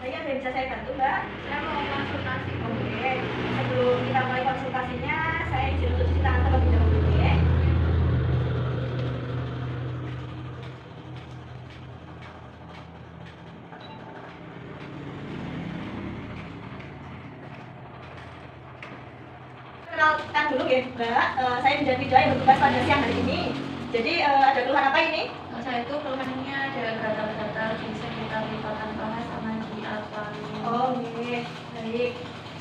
Saya ada yang bisa saya bantu, Mbak? Saya mau konsultasi. Oke. Sebelum kita mulai konsultasinya, saya izin untuk cuci tangan terlebih dahulu, ya. Kenalkan dulu ya, Mbak. Saya menjadi bidan yang bertugas pada siang hari ini. Jadi ada keluhan apa ini? Saya itu keluhannya ada gatal-gatal di sekitar lipatan paha sama di alat kelamin. Oh, oke. Baik.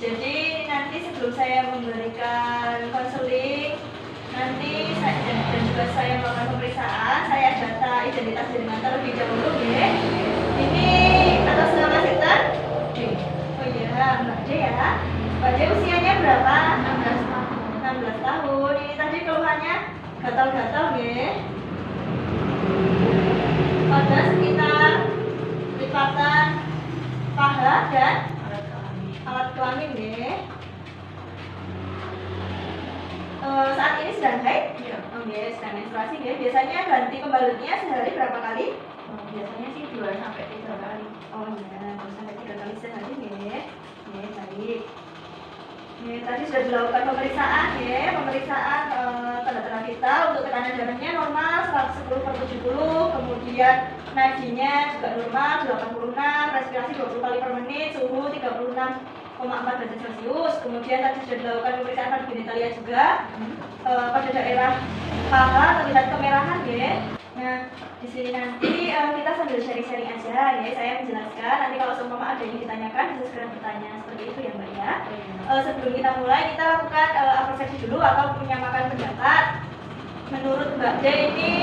Jadi nanti sebelum saya memberikan konseling, nanti saya dan juga saya melakukan pemeriksaan, saya data identitas jaringan terlebih dahulu, ya. Ini atas nama Sinten? D. Oh iya, Mbak D ya. Mbak D usianya berapa? 16 tahun. 16 tahun. Ini tadi keluhannya gatal-gatal, ya. Pada sekitar lipatan paha dan Alat kelamin. alat kelamin, ya. Saat ini sedang haid? Iya. Oh ya, sedang menstruasi, ya. Biasanya ganti pembalutnya sehari berapa kali? Biasanya sih 2 sampai 3 kali. Oh ya, 2 sampai 3 kali sehari, ya. Ya, baik. Ya, tadi sudah dilakukan pemeriksaan, ya. Pemeriksaan tanda-tanda vital untuk tekanan darahnya normal 110/70, kemudian nadinya juga normal 86, respirasi 20 kali per menit, suhu 36,4 derajat Celcius. Kemudian tadi sudah dilakukan pemeriksaan pada genitalia juga. Pada daerah paha terlihat kemerahan, ya. Nah, di sini nanti kita sambil sharing-sharing aja, ya. Saya menjelaskan. Nanti kalau seumpama ada yang ditanyakan bisa segera bertanya seperti itu, ya, Mbak, ya. Sebelum kita mulai, kita lakukan apresiasi dulu atau menyamakan pendapat. Menurut Mbak D ini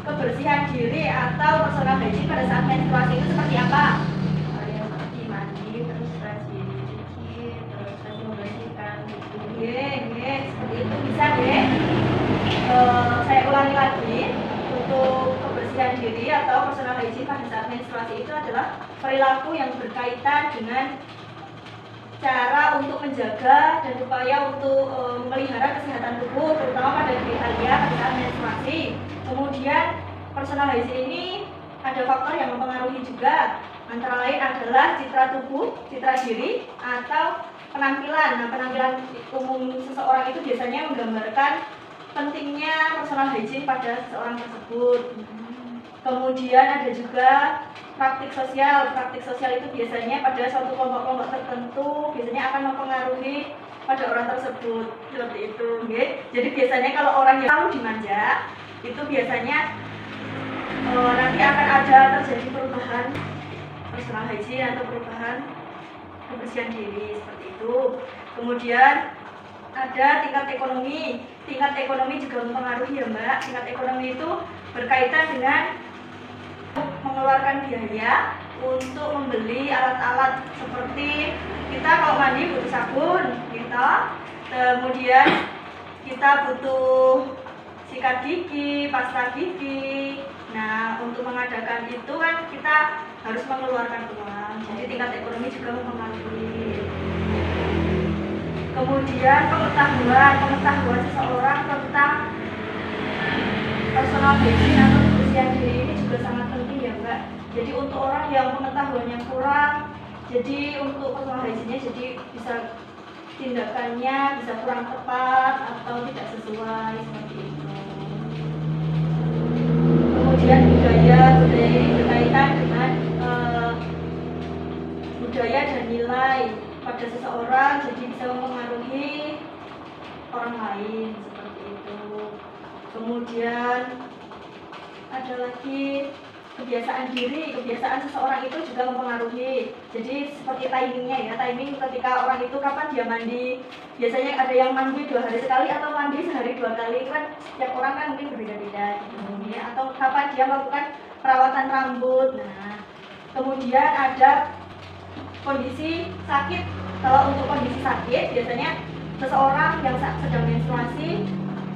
kebersihan diri atau personal hygiene pada saat menstruasi itu seperti apa? Yang seperti mandi, terus rajin cuci, terus rajin membersihkan gitu. Seperti itu bisa, deh. Saya ulangi lagi, untuk kebersihan diri atau personal hygiene pada saat menstruasi itu adalah perilaku yang berkaitan dengan cara untuk menjaga dan upaya untuk memelihara kesehatan tubuh, terutama pada genitalia pada saat menstruasi. Kemudian personal hygiene ini ada faktor yang mempengaruhi juga, antara lain adalah citra tubuh, citra diri, atau penampilan. Nah, penampilan umum seseorang itu biasanya menggambarkan pentingnya personal hygiene pada seseorang tersebut. Kemudian ada juga praktik sosial. Praktik sosial itu biasanya pada suatu kelompok-kelompok tertentu biasanya akan mempengaruhi pada orang tersebut, seperti itu, okay? Jadi biasanya kalau orang yang selalu dimanja, itu biasanya nanti akan ada terjadi perubahan personal hygiene atau perubahan kebersihan diri, seperti itu. Kemudian ada tingkat ekonomi. Tingkat ekonomi juga mempengaruhi, ya, Mbak. Tingkat ekonomi itu berkaitan dengan mengeluarkan biaya untuk membeli alat-alat seperti kita kalau mandi butuh sabun, gitu. Kemudian kita butuh sikat gigi, pasta gigi. Nah, untuk mengadakan itu kan kita harus mengeluarkan uang. Jadi tingkat ekonomi juga mempengaruhi. Kemudian pengetahuan seseorang tentang personal hygiene atau kebersihan diri ini juga sangat penting, ya, Mbak. Jadi untuk orang yang pengetahuannya kurang, jadi untuk personal hygiene-nya jadi bisa tindakannya bisa kurang tepat atau tidak sesuai, seperti itu. Kemudian budaya ini berkaitan dengan budaya dan nilai pada seseorang, jadi bisa mempengaruhi orang lain, seperti itu. Kemudian ada lagi kebiasaan diri. Kebiasaan seseorang itu juga mempengaruhi. Jadi seperti timingnya, ya, timing ketika orang itu kapan dia mandi. Biasanya ada yang mandi 2 hari sekali atau mandi sehari 2 kali, kan setiap orang kan mungkin berbeda-beda, gitu, ya. Atau kapan dia melakukan perawatan rambut. Nah, kemudian ada kondisi sakit. Kalau untuk kondisi sakit, biasanya seseorang yang sedang menstruasi,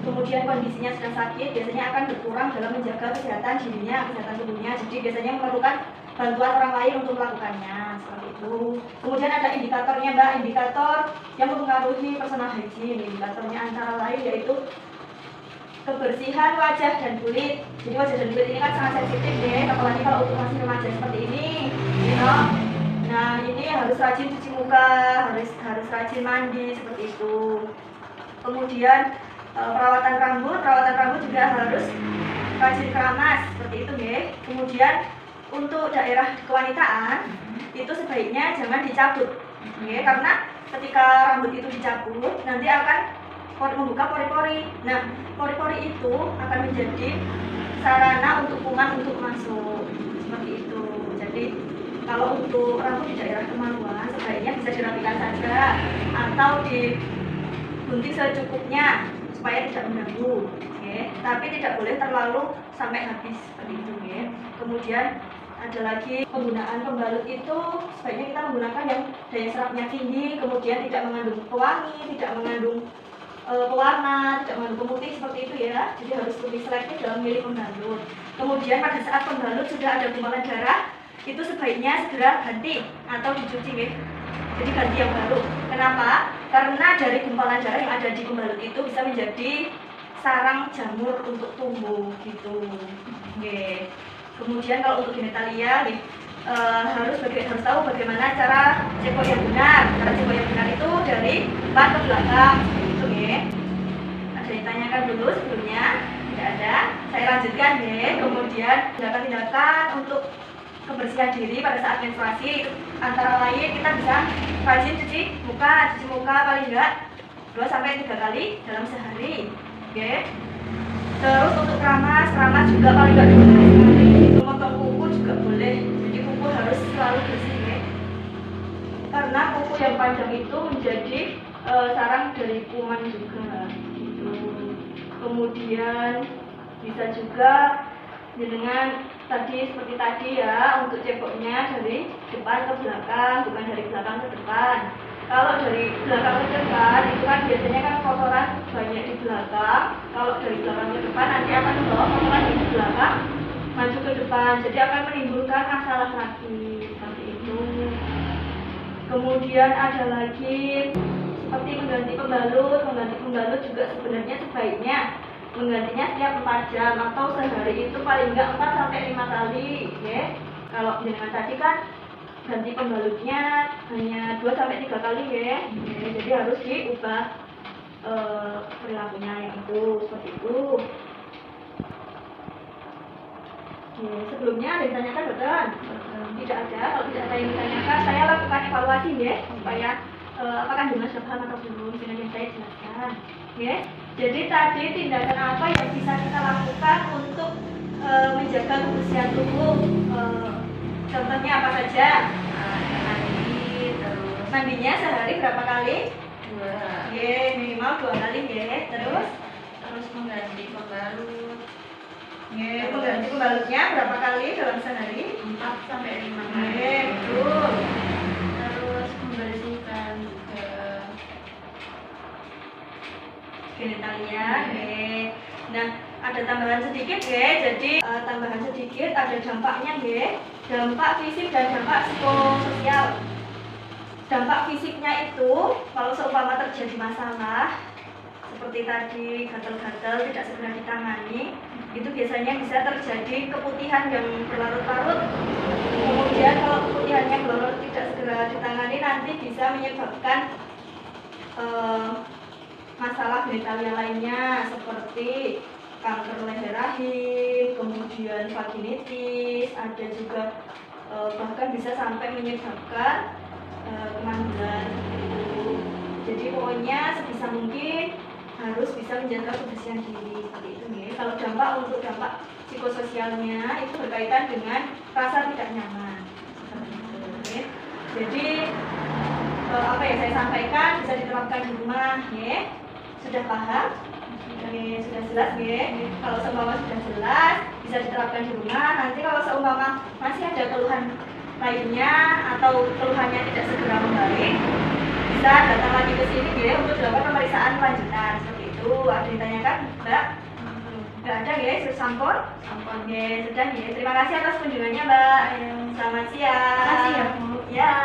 kemudian kondisinya sedang sakit, biasanya akan berkurang dalam menjaga kesehatan dirinya, kesehatan tubuhnya. Jadi biasanya memerlukan bantuan orang lain untuk melakukannya, seperti itu. Kemudian ada indikatornya, Mbak. Indikator yang mempengaruhi personal hygiene. Indikatornya antara lain yaitu kebersihan wajah dan kulit. Jadi wajah dan kulit ini kan sangat sensitif, deh, apalagi kalau untuk masih remaja seperti ini. toh. Nah, ini harus rajin cuci muka, harus rajin mandi seperti itu. Kemudian perawatan rambut juga harus rajin keramas seperti itu nggih. Kemudian untuk daerah kewanitaan itu sebaiknya jangan dicabut nggih, karena ketika rambut itu dicabut nanti akan membuka pori-pori. Nah, pori-pori itu akan menjadi sarana untuk kuman untuk masuk seperti itu. Jadi kalau untuk rambut di daerah kemaluan sebaiknya bisa dirapikan saja atau digunting secukupnya supaya tidak mengganggu, okay. Tapi tidak boleh terlalu sampai habis seperti itu, okay. Kemudian ada lagi penggunaan pembalut itu sebaiknya kita menggunakan yang daya serapnya tinggi, kemudian tidak mengandung pewangi, tidak mengandung pewarna, tidak mengandung pemutih seperti itu ya. Jadi harus lebih selektif dalam memilih pembalut. Kemudian pada saat pembalut sudah ada gumpalan darah, itu sebaiknya segera ganti atau dicuci, okay. Jadi ganti yang baru. Kenapa? Karena dari gumpalan darah yang ada di pembalut itu bisa menjadi sarang jamur untuk tumbuh gitu. Okay. Kemudian kalau untuk genitalia harus tahu bagaimana cara cebok yang benar. Cara cebok yang benar itu dari depan ke belakang gitu ya. Ada yang ditanyakan dulu sebelumnya? Tidak ada. Saya lanjutkan ya. Kemudian tindakan-tindakan untuk kebersihan diri pada saat menstruasi itu antara lain kita bisa rajin cuci muka paling enggak 2-3 kali dalam sehari. Oke. Terus untuk keramas juga paling enggak 2 kali. Memotong kuku juga boleh. Jadi kuku harus selalu bersih ya. Karena kuku yang panjang itu menjadi sarang dari kuman juga. Gitu. Kemudian bisa juga dengan tadi seperti tadi ya, untuk ceboknya dari depan ke belakang, bukan dari belakang ke depan. Kalau dari belakang ke depan itu kan biasanya kan kotoran banyak di belakang. Kalau dari belakang ke depan nanti akan membawa kotoran di belakang maju ke depan, jadi akan menimbulkan masalah lagi seperti itu. Kemudian ada lagi seperti mengganti pembalut juga sebenarnya sebaiknya menggantinya setiap 4 jam atau sehari itu paling enggak 4-5 kali ya. Kalau dengan tadi kan ganti pembalutnya hanya 2-3 kali ya. Jadi harus diubah perilakunya yang itu seperti itu. Sebelumnya ada yang ditanyakan betul? Tidak ada. Kalau tidak ada yang ditanyakan, saya lakukan evaluasi ya supaya apakah Dimas sudah paham atau belum dengan yang saya jelaskan ya. Jadi tadi tindakan apa yang bisa kita lakukan untuk menjaga kebersihan tubuh? Contohnya apa saja? Mandi, terus Mandinya sehari berapa kali? 2. Minimal 2 kali ya. Terus mengganti pembalut. Mengganti pembalutnya berapa kali dalam sehari? 4-5 kali. Betul. Terus membersihkan juga genitalia. Nah, ada tambahan sedikit ya. Jadi tambahan sedikit ada dampaknya ya. Dampak fisik dan dampak psikososial. Dampak fisiknya itu kalau seumpama terjadi masalah seperti tadi gatal-gatal tidak segera ditangani, itu biasanya bisa terjadi keputihan yang berlarut-larut. Kemudian kalau keputihannya berlarut tidak segera ditangani nanti bisa menyebabkan masalah genitalia lainnya seperti kanker leher rahim, kemudian vaginitis, ada juga bahkan bisa sampai menyebabkan kemandulan itu. Jadi pokoknya sebisa mungkin harus bisa menjaga kebersihan diri seperti itu nih. Kalau untuk dampak psikososialnya itu berkaitan dengan rasa tidak nyaman seperti itu. Okay. Jadi apa yang saya sampaikan bisa diterapkan di rumah ya. Sudah paham? Sudah jelas ya. Kalau seumpama sudah jelas bisa diterapkan di rumah. Nanti kalau seumpama masih ada keluhan lainnya atau keluhannya tidak segera membaik, bisa datang lagi ke sini ya untuk dilakukan pemeriksaan lanjutan seperti itu. Ada yang ditanyakan, Mbak? Nggak ada ya, sudah sampun ya, sudah ya. Terima kasih atas kunjungannya, Mbak. Selamat siang. Terima kasih ya, Bu. Ya.